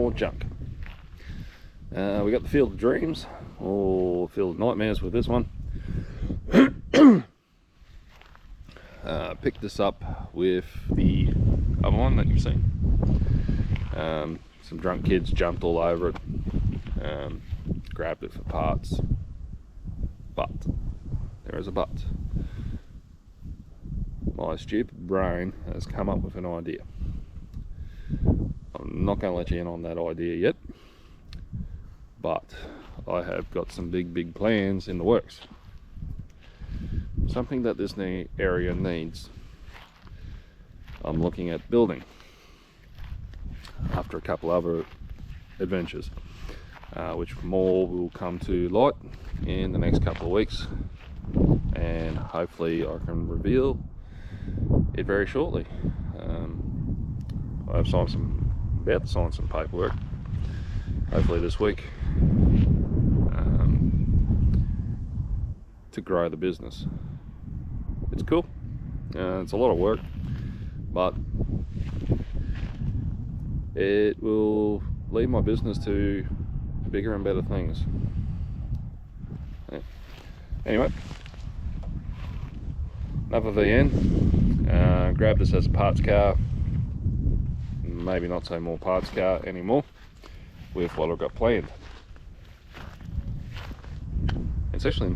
more junk. We got the Field of Dreams, or Field of Nightmares with this one. Picked this up with the other one that you've seen. Some drunk kids jumped all over it, grabbed it for parts, but there is a but. My stupid brain has come up with an idea. I'm not going to let you in on that idea yet, but I have got some big plans in the works. Something that this area needs, I'm looking at building after a couple other adventures, which more will come to light in the next couple of weeks, and hopefully I can reveal it very shortly. I've about to sign some paperwork, hopefully this week, to grow the business. It's cool. It's a lot of work, but it will lead my business to bigger and better things. Yeah. Anyway, another VN. Grabbed this as a parts car. Maybe not so more parts car anymore with what I've got planned. It's actually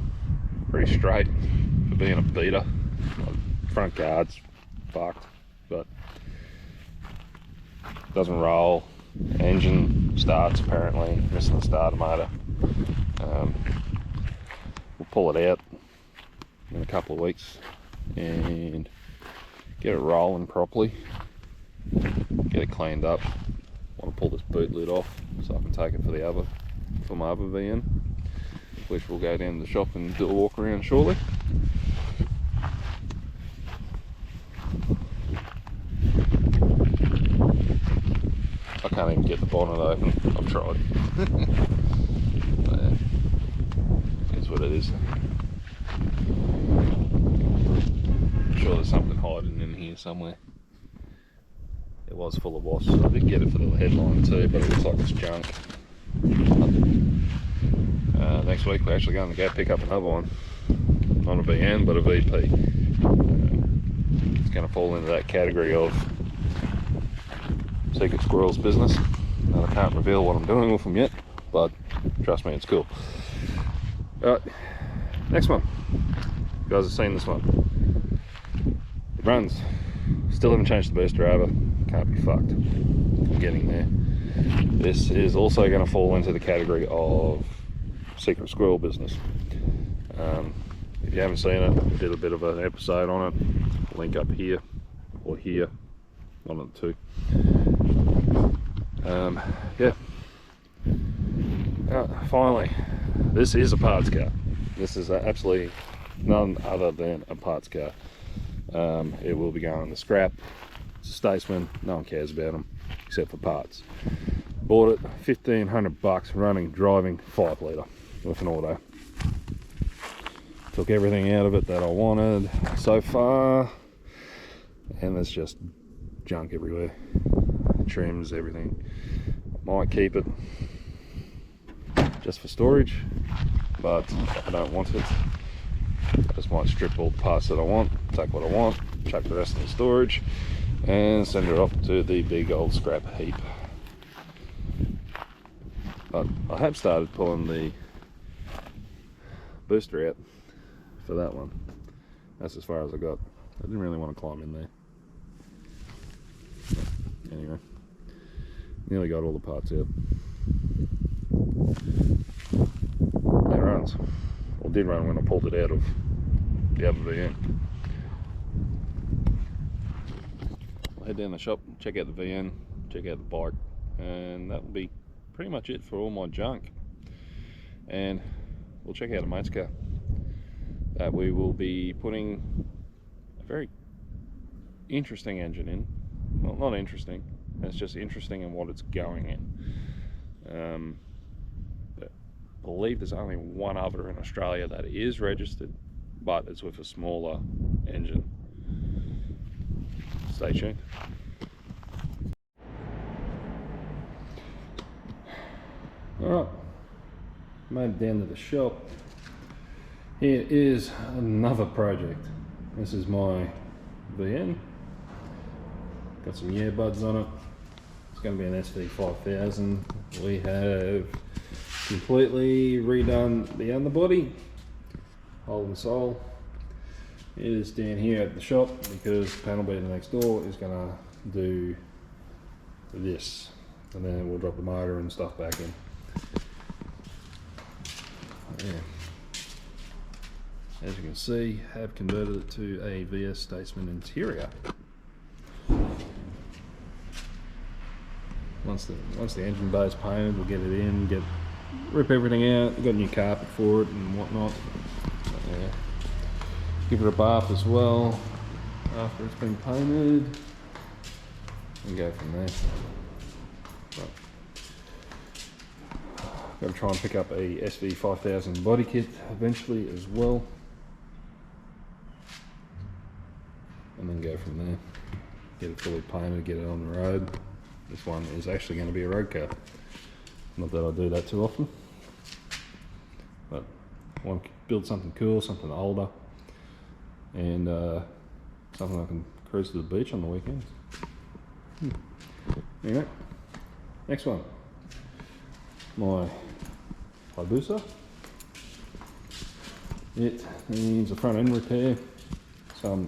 pretty straight for being a beater. Front guard's fucked, but doesn't roll. Engine starts apparently, missing the starter motor. We'll pull it out in a couple of weeks and get it rolling properly, get it cleaned up. I want to pull this boot lid off so I can take it for my other VN, which will go down to the shop and do a walk around shortly. I can't even get the bonnet open. I've tried. But, it's what it is. I'm sure there's something hiding in here somewhere. It was full of wasps, so I did get it for the headline too, but it looks like it's junk. Next week we're actually going to go pick up another one. Not a VN, but a VP. It's going to fall into that category of Secret Squirrels business, and I can't reveal what I'm doing with them yet, but trust me, it's cool. Alright, next one. You guys have seen this one. It runs. Still haven't changed the booster over. Can't be fucked. I'm getting there. This is also going to fall into the category of Secret Squirrel business. If you haven't seen it, we did a bit of an episode on it. Link up here or here, one of the two. Yeah. Finally, this is a parts car. This is absolutely none other than a parts car. It will be going to scrap. It's a Statesman. No one cares about them except for parts. Bought it $1,500, running, driving, 5 litre with an auto. Took everything out of it that I wanted so far, and there's just junk everywhere. Trims, everything. Might keep it just for storage, but I don't want it. I just might strip all the parts that I want, take what I want, chuck the rest in the storage, and send it off to the big old scrap heap. But I have started pulling the booster out for that one. That's as far as I got. I didn't really want to climb in there. But anyway, nearly got all the parts out. It runs. Well, it did run when I pulled it out of the other VN. I'll head down the shop, check out the VN, check out the bike, and that will be pretty much it for all my junk. And we'll check out a mate's car that we will be putting a very interesting engine in. Well, not interesting, it's just interesting in what it's going in. But I believe there's only one other in Australia that is registered, but it's with a smaller engine. Stay tuned. Alright, made it down to the shop. Here is another project. This is my VN. Got some earbuds on it. It's going to be an SV5000. We have completely redone the underbody, hole and sole. It is down here at the shop because panel beater next door is going to do this, and then we'll drop the motor and stuff back in. Yeah. As you can see, have converted it to a VS Statesman interior. Once the engine bay is painted, we'll get it in, rip everything out. We've got a new carpet for it and whatnot. Yeah. Give it a bath as well after it's been painted, and go from there. Got to try and pick up a SV5000 body kit eventually as well, and then go from there. Get it fully painted, get it on the road. This one is actually going to be a road car. Not that I do that too often, but I want to build something cool, something older, and something I can cruise to the beach on the weekends. Anyway, next one. My Hayabusa. It needs a front end repair. Some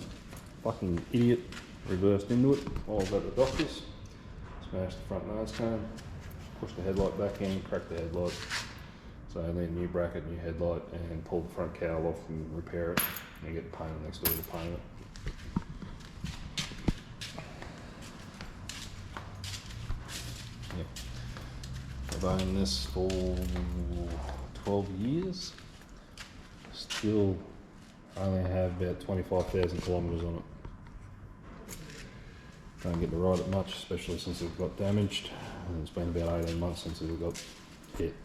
fucking idiot reversed into it while I was at the doctor's. Smashed the front nose cone, pushed the headlight back in, cracked the headlight. So I need a new bracket, new headlight, and pull the front cowl off and repair it, and get the painter next door to paint it. Yep. I've owned this for 12 years. Still only have about 25,000 kilometres on it. Don't get to ride it much, especially since it got damaged. And it's been about 18 months since it got hit.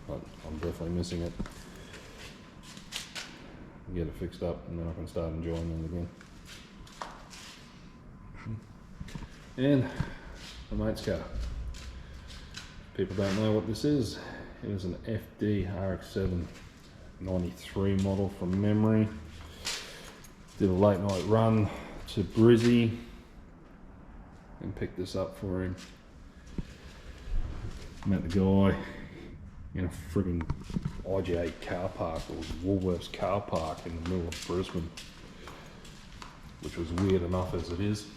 But I'm definitely missing it. Get it fixed up and then I can start enjoying it again. And the mate's car. People don't know what this is. It is an FD RX-7 93 model from memory. Did a late night run to Brizzy and picked this up for him. Met the guy in a friggin' IGA car park, or Woolworths car park in the middle of Brisbane, which was weird enough as it is.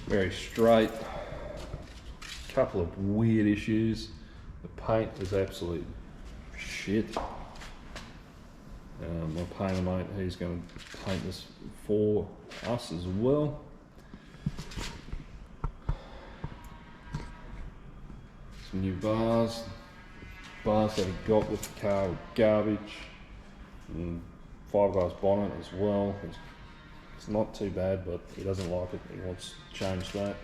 Very straight, couple of weird issues. The paint is absolute shit. My painter mate, he's going to paint this for us as well. Some new bars that he got with the car were garbage, and fiberglass bonnet as well. It's not too bad, but he doesn't like it. He wants to change that.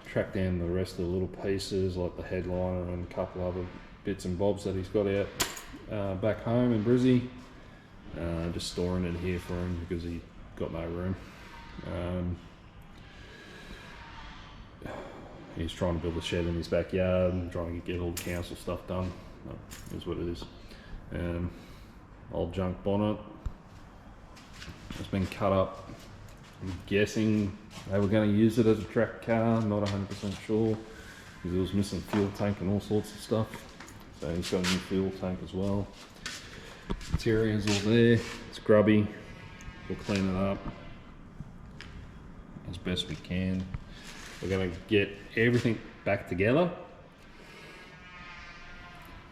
Track down the rest of the little pieces like the headliner and a couple other bits and bobs that he's got out back home in Brizzy. Just storing it here for him because he got no room. He's trying to build a shed in his backyard and trying to get all the council stuff done. Is what it is. Old junk bonnet. It's been cut up. I'm guessing they were going to use it as a track car, not 100% sure, because it was missing fuel tank and all sorts of stuff. So he's got a new fuel tank as well. Interior's all there, it's grubby. We'll clean it up as best we can. We're going to get everything back together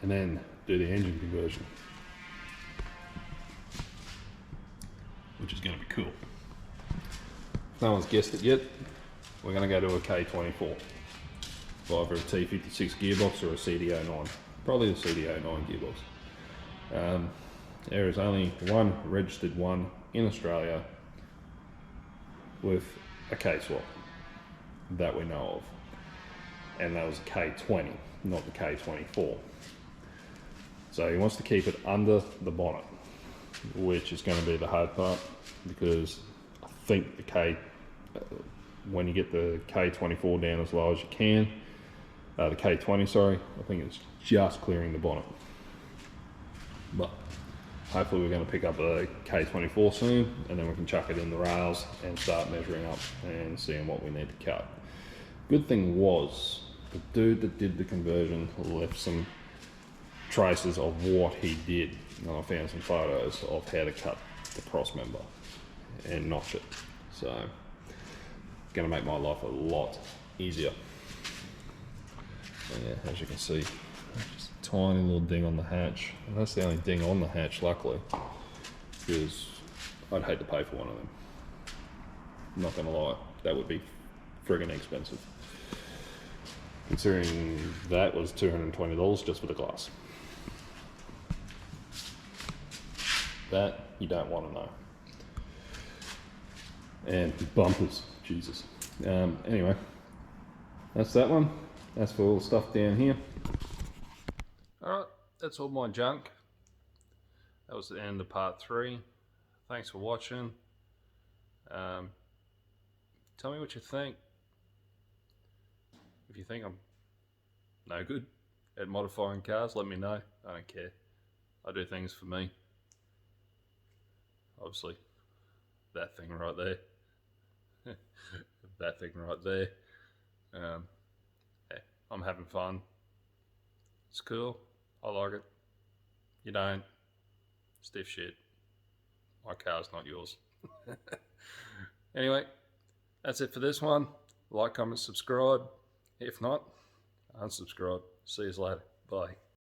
and then do the engine conversion, which is going to be cool. If no one's guessed it yet, we're going to go to a K24. Either a T56 gearbox or a CDO9. Probably the CDO9 gearbox. There is only one registered one in Australia with a K-swap that we know of. And that was a K20, not the K24. So he wants to keep it under the bonnet, which is going to be the hard part, because think the when you get the K24 down as low as you can, the K20, sorry, I think it's just clearing the bonnet. But hopefully we're going to pick up a K24 soon, and then we can chuck it in the rails and start measuring up and seeing what we need to cut. Good thing was, the dude that did the conversion left some traces of what he did, and I found some photos of how to cut the cross member and notch it. So, going to make my life a lot easier. And yeah, as you can see, just a tiny little ding on the hatch, and that's the only ding on the hatch, luckily, because I'd hate to pay for one of them. I'm not going to lie, that would be friggin' expensive, considering that was $220 just for the glass. That you don't want to know. And bumpers, Jesus. Anyway, that's that one. That's for all the stuff down here. Alright, that's all my junk. That was the end of part 3. Thanks for watching. Tell me what you think. If you think I'm no good at modifying cars, let me know. I don't care. I do things for me. Obviously, that thing right there. That thing right there. Yeah, I'm having fun. It's cool. I like it. You don't. Stiff shit. My car's not yours. Anyway, that's it for this one. Like, comment, subscribe. If not, unsubscribe. See you later. Bye.